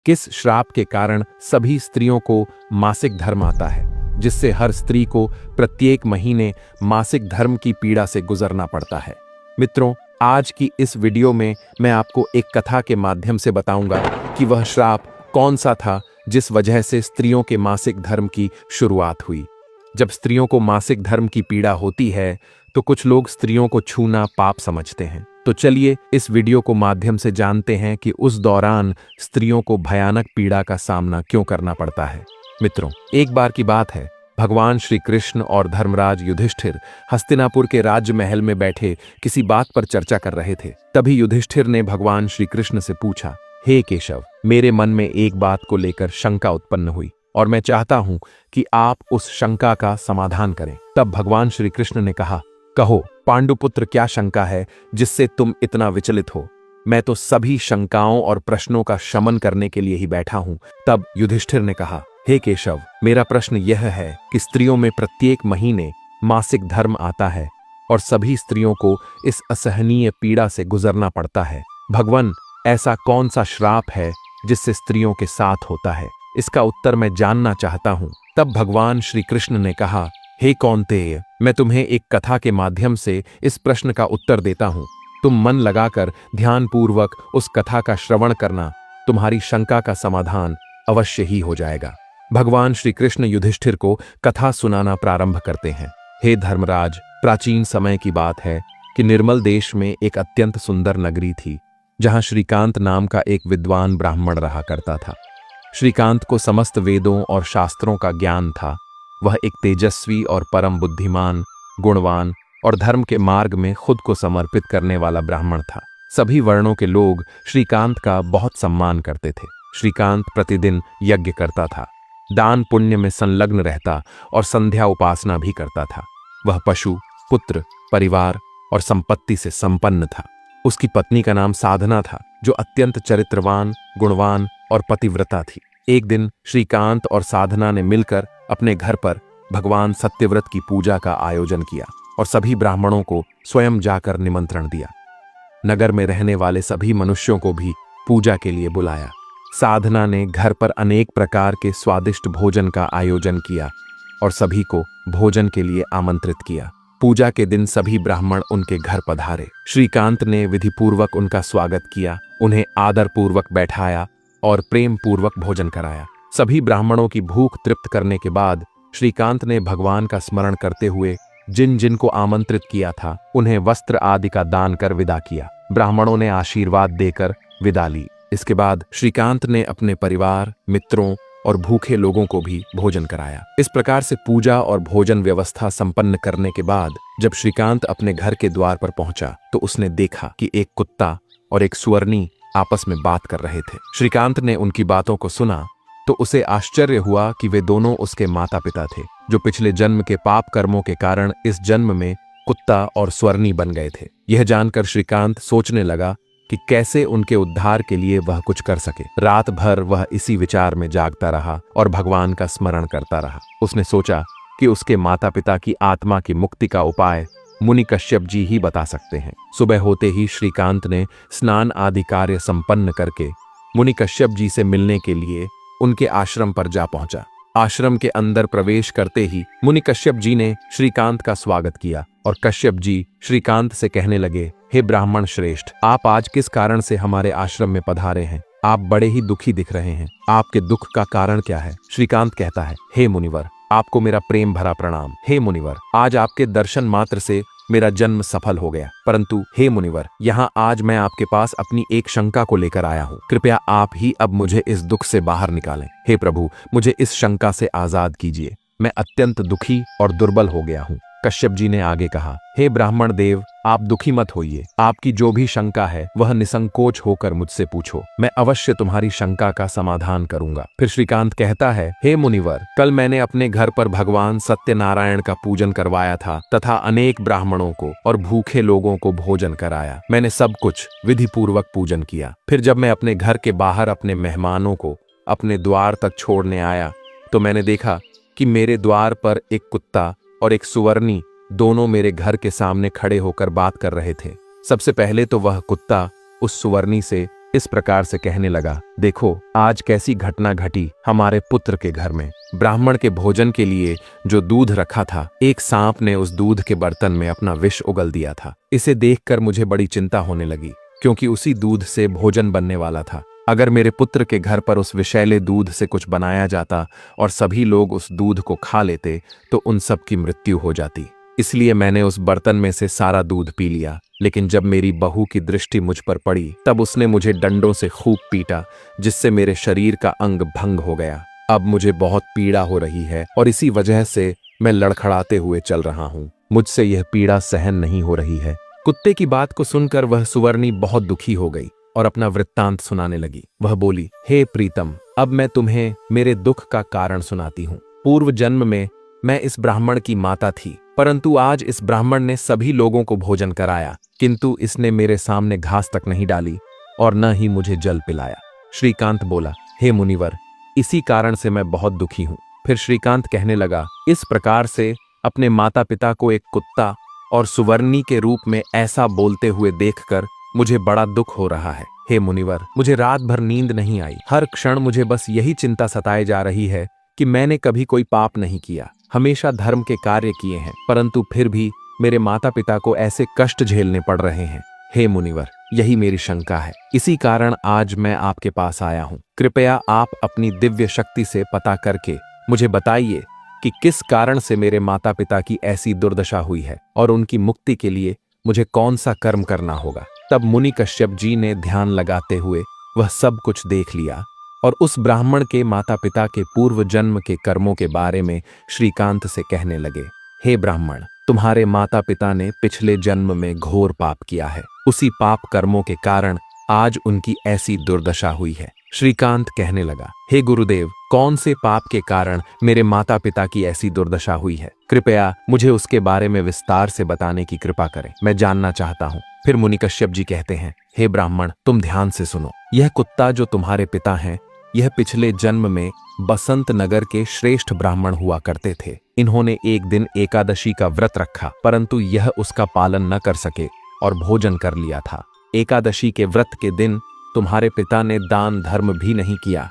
किस श्राप के कारण सभी स्त्रियों को मासिक धर्म आता है, जिससे हर स्त्री को प्रत्येक महीने मासिक धर्म की पीड़ा से गुजरना पड़ता है। मित्रों, आज की इस वीडियो में मैं आपको एक कथा के माध्यम से बताऊंगा कि वह श्राप कौन सा था जिस वजह से स्त्रियों के मासिक धर्म की शुरुआत हुई। जब स्त्रियों को मासिक धर्म की पीड़ा होती है तो कुछ लोग स्त्रियों को छूना पाप समझते हैं। तो चलिए इस वीडियो को माध्यम से जानते हैं कि उस दौरान स्त्रियों को भयानक पीड़ा का सामना क्यों करना पड़ता है। मित्रों, एक बार की बात है, भगवान श्री कृष्ण और धर्मराज युधिष्ठिर हस्तिनापुर के राज्य महल में बैठे किसी बात पर चर्चा कर रहे थे। तभी युधिष्ठिर ने भगवान श्री कृष्ण से पूछा, हे केशव, मेरे मन में एक बात को लेकर शंका उत्पन्न हुई और मैं चाहता हूं कि आप उस शंका का समाधान करें। तब भगवान श्री कृष्ण ने कहा, कहो पांडुपुत्र, क्या शंका है जिससे तुम इतना विचलित हो? मैं तो सभी शंकाओं और प्रश्नों का शमन करने के लिए ही बैठा हूं। तब युधिष्ठिर ने कहा, हे केशव, मेरा प्रश्न यह है कि स्त्रियों में प्रत्येक महीने मासिक धर्म आता है और सभी स्त्रियों को इस असहनीय पीड़ा से गुजरना पड़ता है। भगवान, ऐसा कौन सा श्राप है जिससे स्त्रियों के साथ होता है? इसका उत्तर मैं जानना चाहता हूं। तब भगवान श्री कृष्ण ने कहा, हे कौन्तेय, मैं तुम्हें एक कथा के माध्यम से इस प्रश्न का उत्तर देता हूं। तुम मन लगाकर ध्यानपूर्वक उस कथा का श्रवण करना, तुम्हारी शंका का समाधान अवश्य ही हो जाएगा। भगवान श्री कृष्ण युधिष्ठिर को कथा सुनाना प्रारंभ करते हैं। हे धर्मराज, प्राचीन समय की बात है कि निर्मल देश में एक अत्यंत सुंदर नगरी थी, जहां श्रीकांत नाम का एक विद्वान ब्राह्मण रहा करता था। श्रीकांत को समस्त वेदों और शास्त्रों का ज्ञान था। वह एक तेजस्वी और परम बुद्धिमान, गुणवान और धर्म के मार्ग में खुद को समर्पित करने वाला ब्राह्मण था। सभी वर्णों के लोग श्रीकांत का बहुत सम्मान करते थे। श्रीकांत प्रतिदिन यज्ञ करता था, दान पुण्य में संलग्न रहता और संध्या उपासना भी करता था। वह पशु, पुत्र, परिवार और संपत्ति से संपन्न था। उसकी पत्नी का नाम साधना था, जो अत्यंत चरित्रवान, गुणवान और पतिव्रता थी। एक दिन श्रीकांत और साधना ने मिलकर अपने घर पर भगवान सत्यव्रत की पूजा का आयोजन किया और सभी ब्राह्मणों को स्वयं जाकर निमंत्रण दिया। नगर में रहने वाले सभी मनुष्यों को भी पूजा के लिए बुलाया। साधना ने घर पर अनेक प्रकार के स्वादिष्ट भोजन का आयोजन किया और सभी को भोजन के लिए आमंत्रित किया। पूजा के दिन सभी ब्राह्मण उनके घर पधारे। श्रीकांत ने विधिपूर्वक उनका स्वागत किया, उन्हें आदरपूर्वक बैठाया और प्रेम पूर्वक भोजन कराया। सभी ब्राह्मणों की भूख तृप्त करने के बाद श्रीकांत ने भगवान का स्मरण करते हुए जिन जिन को आमंत्रित किया था उन्हें वस्त्र आदि का दान कर विदा किया। ब्राह्मणों ने आशीर्वाद देकर विदा ली। इसके बाद श्रीकांत ने अपने परिवार, मित्रों और भूखे लोगों को भी भोजन कराया। इस प्रकार से पूजा और भोजन व्यवस्था संपन्न करने के बाद जब श्रीकांत अपने घर के द्वार पर पहुंचा तो उसने देखा कि एक कुत्ता और एक सुअरनी आपस में बात कर रहे थे। श्रीकांत ने उनकी बातों को सुना तो उसे आश्चर्य हुआ कि वे दोनों उसके माता पिता थे, जो पिछले जन्म के पाप कर्मों के कारण इस जन्म में कुत्ता और सुअरनी बन गए थे। यह जानकर श्रीकांत सोचने लगा कि कैसे उनके उद्धार के लिए वह कुछ कर सके। रात भर वह इसी विचार में जागता रहा और भगवान का स्मरण करता रहा। उसने सोचा कि उसके माता पिता की आत्मा की मुक्ति का उपाय मुनि कश्यप जी ही बता सकते हैं। सुबह होते ही श्रीकांत ने स्नान आदि कार्य संपन्न करके मुनि कश्यप जी से मिलने के लिए उनके आश्रम पर जा पहुंचा। आश्रम के अंदर प्रवेश करते ही मुनि कश्यप जी ने श्रीकांत का स्वागत किया और कश्यप जी श्रीकांत से कहने लगे, हे ब्राह्मण श्रेष्ठ, आप आज किस कारण से हमारे आश्रम में पधारे हैं? आप बड़े ही दुखी दिख रहे हैं। आपके दुख का कारण क्या है? श्रीकांत कहता है, हे मुनिवर, आपको मेरा प्रेम भरा प्रणाम। हे मुनिवर, आज आपके दर्शन मात्र से मेरा जन्म सफल हो गया। परंतु हे मुनिवर, यहाँ आज मैं आपके पास अपनी एक शंका को लेकर आया हूँ। कृपया आप ही अब मुझे इस दुख से बाहर निकालें। हे प्रभु, मुझे इस शंका से आजाद कीजिए। मैं अत्यंत दुखी और दुर्बल हो गया हूँ। कश्यप जी ने आगे कहा, हे ब्राह्मण देव, आप दुखी मत होइए। आपकी जो भी शंका है वह निसंकोच होकर मुझसे पूछो, मैं अवश्य तुम्हारी शंका का समाधान करूंगा। फिर श्रीकांत कहता है, हे मुनिवर, कल मैंने अपने घर पर भगवान सत्यनारायण का पूजन करवाया था तथा अनेक ब्राह्मणों को और भूखे लोगों को भोजन कराया। मैंने सब कुछ विधि पूर्वक पूजन किया। फिर जब मैं अपने घर के बाहर अपने मेहमानों को अपने द्वार तक छोड़ने आया तो मैंने देखा कि मेरे द्वार पर एक कुत्ता और एक सुअरनी दोनों मेरे घर के सामने खड़े होकर बात कर रहे थे। सबसे पहले तो वह कुत्ता उस सुअरनी से इस प्रकार से कहने लगा, देखो आज कैसी घटना घटी हमारे पुत्र के घर में। ब्राह्मण के भोजन के लिए जो दूध रखा था, एक सांप ने उस दूध के बर्तन में अपना विष उगल दिया था। इसे देखकर मुझे बड़ी चिंता होने लगी, क्योंकि उसी दूध से भोजन बनने वाला था। अगर मेरे पुत्र के घर पर उस विषैले दूध से कुछ बनाया जाता और सभी लोग उस दूध को खा लेते तो उन सब की मृत्यु हो जाती। इसलिए मैंने उस बर्तन में से सारा दूध पी लिया। लेकिन जब मेरी बहू की दृष्टि मुझ पर पड़ी तब उसने मुझे डंडों से खूब पीटा, जिससे मेरे शरीर का अंग भंग हो गया। अब मुझे बहुत पीड़ा हो रही है और इसी वजह से मैं लड़खड़ाते हुए चल रहा हूँ। मुझसे यह पीड़ा सहन नहीं हो रही है। कुत्ते की बात को सुनकर वह सुवर्णी बहुत दुखी हो गई और अपना वृत्तांत सुनाने लगी। वह बोली, हे प्रीतम, अब मैं तुम्हें मेरे दुख का कारण सुनाती हूँ। पूर्व जन्म में मैं इस ब्राह्मण की माता थी, परंतु आज इस ब्राह्मण ने सभी लोगों को भोजन कराया, किंतु इसने मेरे सामने घास तक नहीं डाली और न ही मुझे जल पिलाया। श्रीकांत बोला, हे मुनिवर, इसी कारण से मैं बहुत दुखी हूँ। फिर श्रीकांत कहने लगा, इस प्रकार से अपने माता पिता को एक कुत्ता और सुवर्णी के रूप में ऐसा बोलते हुए देखकर मुझे बड़ा दुख हो रहा है। हे मुनिवर, मुझे रात भर नींद नहीं आई। हर क्षण मुझे बस यही चिंता सताए जा रही है कि मैंने कभी कोई पाप नहीं किया, हमेशा धर्म के कार्य किए हैं, परंतु फिर भी मेरे माता पिता को ऐसे कष्ट झेलने पड़ रहे हैं। हे मुनिवर, यही मेरी शंका है। इसी कारण आज मैं आपके पास आया हूँ। कृपया आप अपनी दिव्य शक्ति से पता करके मुझे बताइए कि किस कारण से मेरे माता पिता की ऐसी दुर्दशा हुई है और उनकी मुक्ति के लिए मुझे कौन सा कर्म करना होगा। तब मुनि कश्यप जी ने ध्यान लगाते हुए वह सब कुछ देख लिया और उस ब्राह्मण के माता पिता के पूर्व जन्म के कर्मों के बारे में श्रीकांत से कहने लगे, हे ब्राह्मण, तुम्हारे माता पिता ने पिछले जन्म में घोर पाप किया है। उसी पाप कर्मों के कारण आज उनकी ऐसी दुर्दशा हुई है। श्रीकांत कहने लगा, हे गुरुदेव, कौन से पाप के कारण मेरे माता पिता की ऐसी दुर्दशा हुई है? कृपया मुझे उसके बारे में विस्तार से बताने की कृपा करें, मैं जानना चाहता हूँ। फिर मुनि कश्यप जी कहते हैं, हे ब्राह्मण, तुम ध्यान से सुनो। यह कुत्ता जो तुम्हारे पिता हैं, यह पिछले जन्म में बसंत नगर के श्रेष्ठ ब्राह्मण हुआ करते थे। इन्होंने एक दिन एकादशी का व्रत रखा, परंतु यह उसका पालन न कर सके और भोजन कर लिया था। एकादशी के व्रत के दिन तुम्हारे पिता ने दान धर्म भी नहीं किया।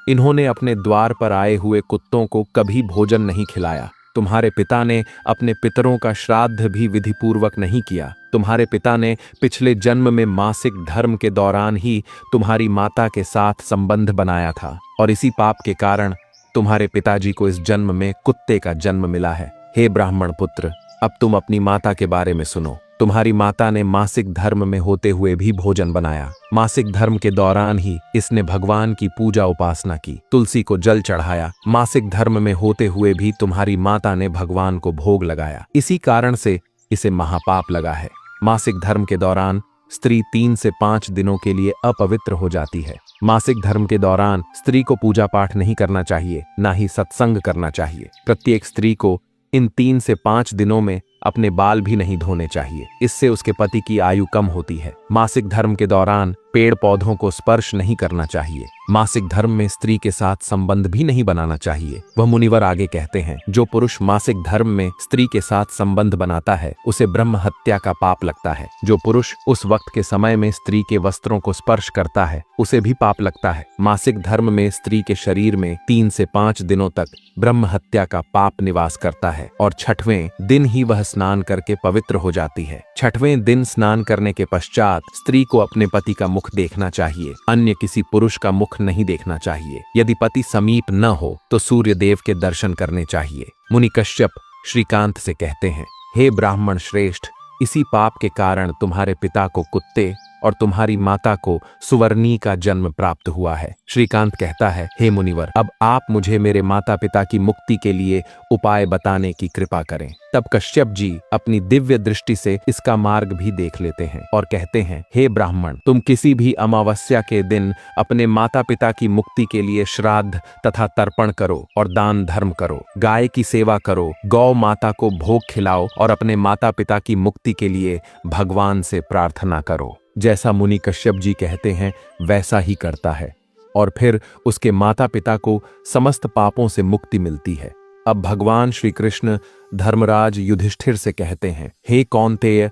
इन्होंने अपने द्वार पर आए हुए कुत्तों को कभी भोजन नहीं खिलाया। तुम्हारे पिता ने अपने पितरों का श्राद्ध भी विधिपूर्वक नहीं किया। तुम्हारे पिता ने पिछले जन्म में मासिक धर्म के दौरान ही तुम्हारी माता के साथ संबंध बनाया था और इसी पाप के कारण तुम्हारे पिताजी को इस जन्म में कुत्ते का जन्म मिला है। हे ब्राह्मण पुत्र, अब तुम अपनी माता के बारे में सुनो। तुम्हारी माता ने मासिक धर्म में होते हुए भी भोजन बनाया। मासिक धर्म के दौरान ही इसने भगवान की पूजा उपासना की, तुलसी को जल चढ़ाया। मासिक धर्म में होते हुए भी तुम्हारी माता ने भगवान को भोग लगाया। इसी कारण से इसे महापाप लगा है। मासिक धर्म के दौरान स्त्री 3 से 5 दिनों के लिए अपवित्र हो जाती है। मासिक धर्म के दौरान स्त्री को पूजा पाठ नहीं करना चाहिए, ना ही सत्संग करना चाहिए। प्रत्येक स्त्री को इन 3 से 5 दिनों में अपने बाल भी नहीं धोने चाहिए, इससे उसके पति की आयु कम होती है। मासिक धर्म के दौरान पेड़ पौधों को स्पर्श नहीं करना चाहिए। मासिक धर्म में स्त्री के साथ संबंध भी नहीं बनाना चाहिए। वह मुनिवर आगे कहते हैं, जो पुरुष मासिक धर्म में स्त्री के साथ संबंध बनाता है उसे ब्रह्म हत्या का पाप लगता है। जो पुरुष उस वक्त के समय में स्त्री के वस्त्रों को स्पर्श करता है उसे भी पाप लगता है। मासिक धर्म में स्त्री के शरीर में 3 से 5 दिनों तक ब्रह्म हत्या का पाप निवास करता है और 6वें दिन ही वह स्नान करके पवित्र हो जाती है। 6वें दिन स्नान करने के पश्चात स्त्री को अपने पति का मुख देखना चाहिए, अन्य किसी पुरुष का मुख नहीं देखना चाहिए। यदि पति समीप न हो तो सूर्य देव के दर्शन करने चाहिए। मुनि कश्यप श्रीकांत से कहते हैं, हे ब्राह्मण श्रेष्ठ, इसी पाप के कारण तुम्हारे पिता को कुत्ते और तुम्हारी माता को सुवर्णी का जन्म प्राप्त हुआ है। श्रीकांत कहता है, हे मुनिवर, अब आप मुझे मेरे माता पिता की मुक्ति के लिए उपाय बताने की कृपा करें। तब कश्यप जी अपनी दिव्य दृष्टि से इसका मार्ग भी देख लेते हैं और कहते हैं, हे ब्राह्मण, तुम किसी भी अमावस्या के दिन अपने माता पिता की मुक्ति के लिए श्राद्ध तथा तर्पण करो और दान धर्म करो। गाय की सेवा करो, गौ माता को भोग खिलाओ और अपने माता पिता की मुक्ति के लिए भगवान से प्रार्थना करो। जैसा मुनि कश्यप जी कहते हैं वैसा ही करता है और फिर उसके माता पिता को समस्त पापों से मुक्ति मिलती है। अब भगवान श्री कृष्ण धर्मराज युधिष्ठिर से कहते हैं, हे कौन्तेय,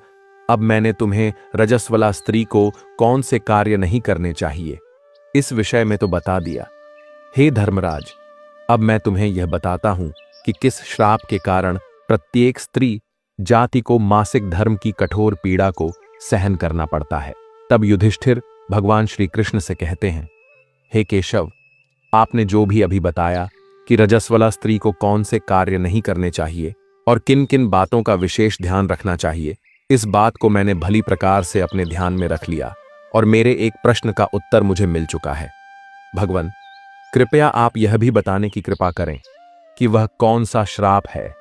अब मैंने तुम्हें रजस्वला स्त्री को कौन से कार्य नहीं करने चाहिए इस विषय में तो बता दिया। हे धर्मराज, अब मैं तुम्हें यह बताता हूं कि किस श्राप के कारण प्रत्येक स्त्री जाति को मासिक धर्म की कठोर पीड़ा को सहन करना पड़ता है। तब युधिष्ठिर भगवान श्री कृष्ण से कहते हैं, हे केशव, आपने जो भी अभी बताया कि रजस्वला स्त्री को कौन से कार्य नहीं करने चाहिए और किन किन बातों का विशेष ध्यान रखना चाहिए, इस बात को मैंने भली प्रकार से अपने ध्यान में रख लिया और मेरे एक प्रश्न का उत्तर मुझे मिल चुका है। भगवान, कृपया आप यह भी बताने की कृपा करें कि वह कौन सा श्राप है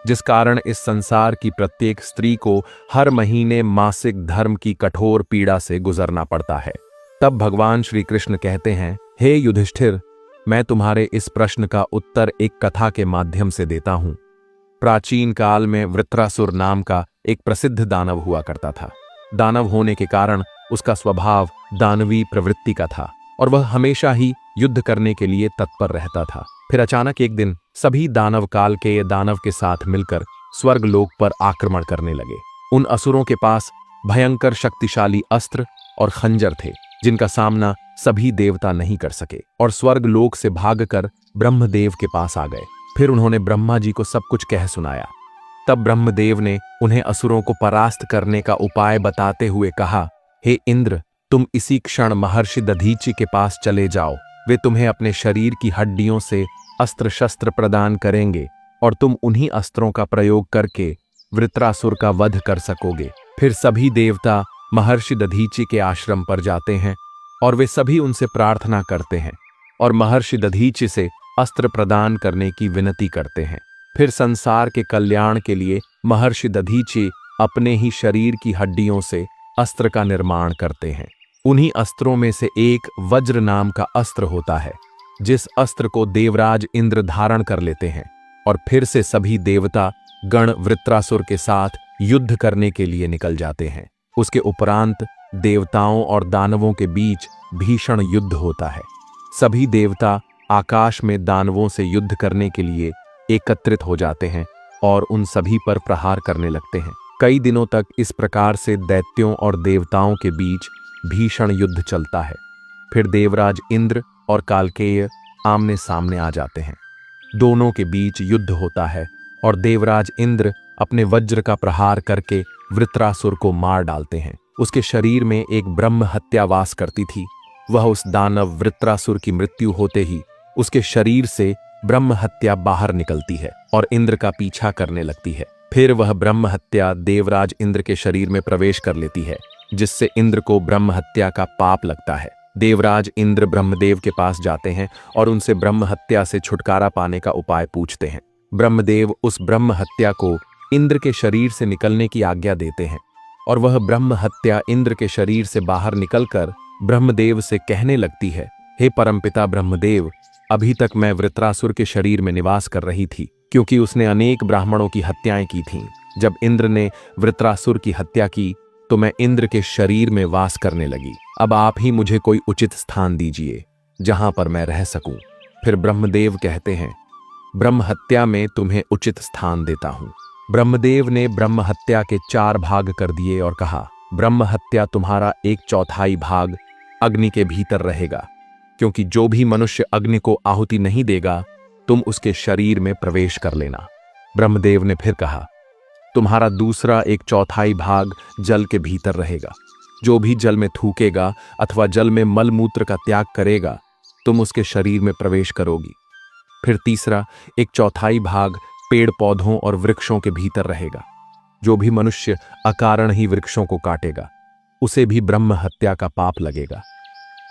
जिस कारण इस संसार की प्रत्येक स्त्री को हर महीने मासिक धर्म की कठोर पीड़ा से गुजरना पड़ता है। तब भगवान श्री कृष्ण कहते हैं, हे युधिष्ठिर, मैं तुम्हारे इस प्रश्न का उत्तर एक कथा के माध्यम से देता हूं। प्राचीन काल में वृत्रासुर नाम का एक प्रसिद्ध दानव हुआ करता था। दानव होने के कारण उसका स्वभाव दानवी प्रवृत्ति का था और वह हमेशा ही युद्ध करने के लिए तत्पर रहता था। फिर अचानक एक दिन सभी दानव काल के दानव के साथ मिलकर स्वर्ग लोक पर आक्रमण करने लगे। उन असुरों के पास भयंकर शक्तिशाली अस्त्र और खंजर थे जिनका सामना सभी देवता नहीं कर सके और स्वर्ग लोक से भागकर ब्रह्मदेव के पास आ गए। फिर उन्होंने ब्रह्मा जी को सब कुछ कह सुनाया। तब ब्रह्मदेव ने उन्हें असुरों को परास्त करने का उपाय बताते हुए कहा, हे इंद्र, तुम इसी क्षण महर्षि दधीचि के पास चले जाओ। वे तुम्हें अपने शरीर की हड्डियों से अस्त्र शस्त्र प्रदान करेंगे और तुम उन्हीं अस्त्रों का प्रयोग करके वृत्रासुर का वध कर सकोगे। फिर सभी देवता महर्षि दधीचि के आश्रम पर जाते हैं और वे सभी उनसे प्रार्थना करते हैं और महर्षि दधीचि से अस्त्र प्रदान करने की विनती करते हैं। फिर संसार के कल्याण के लिए महर्षि दधीचि अपने ही शरीर की हड्डियों से अस्त्र का निर्माण करते हैं। उन्हीं अस्त्रों में से एक वज्र नाम का अस्त्र होता है, जिस अस्त्र को देवराज इंद्र धारण कर लेते हैं और फिर से सभी देवता गण वृत्रासुर के साथ युद्ध करने के लिए निकल जाते हैं। उसके उपरांत देवताओं और दानवों के बीच भीषण युद्ध होता है। सभी देवता आकाश में दानवों से युद्ध करने के लिए एकत्रित हो जाते हैं और उन सभी पर प्रहार करने लगते हैं। कई दिनों तक इस प्रकार से दैत्यों और देवताओं के बीच भीषण युद्ध चलता है। फिर देवराज इंद्र और कालकेय आमने सामने आ जाते हैं। दोनों के बीच युद्ध होता है और देवराज इंद्र अपने वज्र का प्रहार करके वृत्रासुर को मार डालते हैं। उसके शरीर में एक ब्रह्म हत्या वास करती थी। वह उस दानव वृत्रासुर की मृत्यु होते ही उसके शरीर से ब्रह्म हत्या बाहर निकलती है और इंद्र का पीछा करने लगती है। फिर वह ब्रह्म हत्या देवराज इंद्र के शरीर में प्रवेश कर लेती है, जिससे इंद्र को ब्रह्म हत्या का पाप लगता है। देवराज इंद्र ब्रह्मदेव के पास जाते हैं और उनसे ब्रह्म हत्या से छुटकारा पाने का उपाय पूछते हैं। ब्रह्मदेव उस ब्रह्म हत्या को इंद्र के शरीर से निकलने की आज्ञा देते हैं और वह ब्रह्म हत्या इंद्र के शरीर से बाहर निकलकर ब्रह्मदेव से कहने लगती है, हे परमपिता ब्रह्मदेव, अभी तक मैं वृत्रासुर के शरीर में निवास कर रही थी क्योंकि उसने अनेक ब्राह्मणों की हत्याएं की थीं। जब इंद्र ने वृत्रासुर की हत्या की तो मैं इंद्र के शरीर में वास करने लगी। अब आप ही मुझे कोई उचित स्थान दीजिए जहां पर मैं रह सकूं। फिर ब्रह्मदेव कहते हैं, ब्रह्म हत्या में तुम्हें उचित स्थान देता हूं। ब्रह्मदेव ने ब्रह्म हत्या के 4 भाग कर दिए और कहा, ब्रह्म हत्या तुम्हारा 1/4 भाग अग्नि के भीतर रहेगा, क्योंकि जो भी मनुष्य अग्नि को आहुति नहीं देगा तुम उसके शरीर में प्रवेश कर लेना। ब्रह्मदेव ने फिर कहा, तुम्हारा दूसरा 1/4 भाग जल के भीतर रहेगा। जो भी जल में थूकेगा अथवा जल में मल मूत्र का त्याग करेगा तुम उसके शरीर में प्रवेश करोगी। फिर तीसरा 1/4 भाग पेड़ पौधों और वृक्षों के भीतर रहेगा। जो भी मनुष्य अकारण ही वृक्षों को काटेगा उसे भी ब्रह्म हत्या का पाप लगेगा।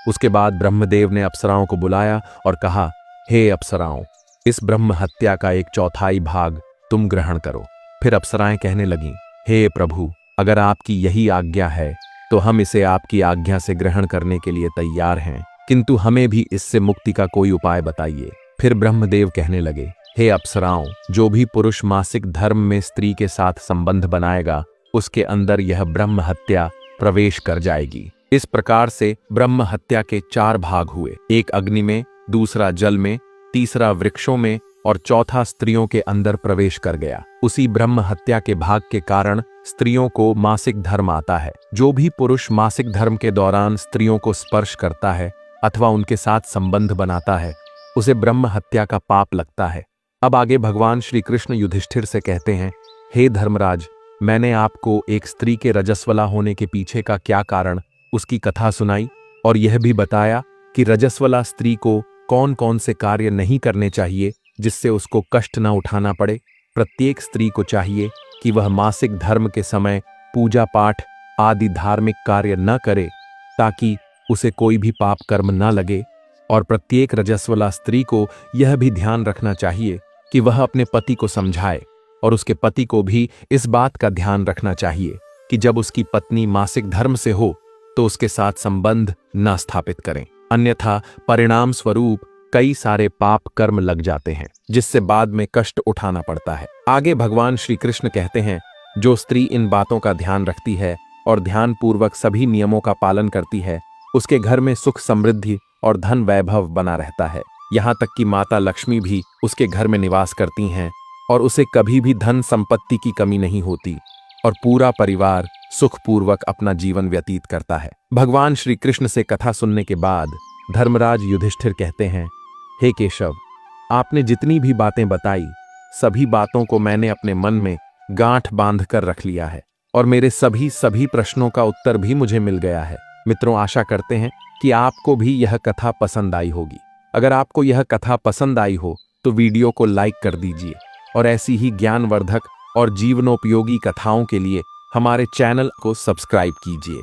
उसके बाद ब्रह्मदेव ने अप्सराओं को बुलाया और कहा, हे अप्सराओं, इस ब्रह्म हत्या का 1/4 भाग तुम ग्रहण करो। फिर अप्सराएं कहने लगीं, हे प्रभु, अगर आपकी यही आज्ञा है तो हम इसे आपकी आज्ञा से ग्रहण करने के लिए तैयार हैं, किंतु हमें भी इससे मुक्ति का कोई उपाय बताइए। फिर ब्रह्मदेव कहने लगे, हे अप्सराओं, जो भी पुरुष मासिक धर्म में स्त्री के साथ संबंध बनाएगा उसके अंदर यह ब्रह्म हत्या प्रवेश कर जाएगी। इस प्रकार से ब्रह्म हत्या के 4 भाग हुए, एक अग्नि में, दूसरा जल में, तीसरा वृक्षों में और चौथा स्त्रियों के अंदर प्रवेश कर गया। उसी ब्रह्म हत्या के भाग के कारण स्त्रियों को मासिक धर्म आता है। जो भी पुरुष मासिक धर्म के दौरान स्त्रियों को स्पर्श करता है अथवा उनके साथ संबंध बनाता है, उसे ब्रह्म हत्या का पाप लगता है। अब आगे भगवान श्री कृष्ण युधिष्ठिर से कहते हैं, हे धर्मराज, मैंने आपको एक स्त्री के रजस्वला होने के पीछे का क्या कारण, उसकी कथा सुनाई और यह भी बताया कि रजस्वला स्त्री को कौन कौन से कार्य नहीं करने चाहिए जिससे उसको कष्ट न उठाना पड़े। प्रत्येक स्त्री को चाहिए कि वह मासिक धर्म के समय पूजा पाठ आदि धार्मिक कार्य न करे ताकि उसे कोई भी पाप कर्म न लगे। और प्रत्येक रजस्वला स्त्री को यह भी ध्यान रखना चाहिए कि वह अपने पति को समझाए और उसके पति को भी इस बात का ध्यान रखना चाहिए कि जब उसकी पत्नी मासिक धर्म से हो तो उसके साथ संबंध न स्थापित करें, अन्यथा परिणाम स्वरूप कई सारे पाप कर्म लग जाते हैं जिससे बाद में कष्ट उठाना पड़ता है। आगे भगवान श्री कृष्ण कहते हैं, जो स्त्री इन बातों का ध्यान रखती है और ध्यानपूर्वक सभी नियमों का पालन करती है, उसके घर में सुख समृद्धि और धन वैभव बना रहता है। यहाँ तक कि माता लक्ष्मी भी उसके घर में निवास करती हैं और उसे कभी भी धन संपत्ति की कमी नहीं होती और पूरा परिवार सुखपूर्वक अपना जीवन व्यतीत करता है। भगवान श्री कृष्ण से कथा सुनने के बाद धर्मराज युधिष्ठिर कहते हैं, हे केशव, आपने जितनी भी बातें बताई सभी बातों को मैंने अपने मन में गांठ बांध कर रख लिया है और मेरे सभी प्रश्नों का उत्तर भी मुझे मिल गया है। मित्रों, आशा करते हैं कि आपको भी यह कथा पसंद आई होगी। अगर आपको यह कथा पसंद आई हो तो वीडियो को लाइक कर दीजिए और ऐसी ही ज्ञानवर्धक और जीवनोपयोगी कथाओं के लिए हमारे चैनल को सब्सक्राइब कीजिए।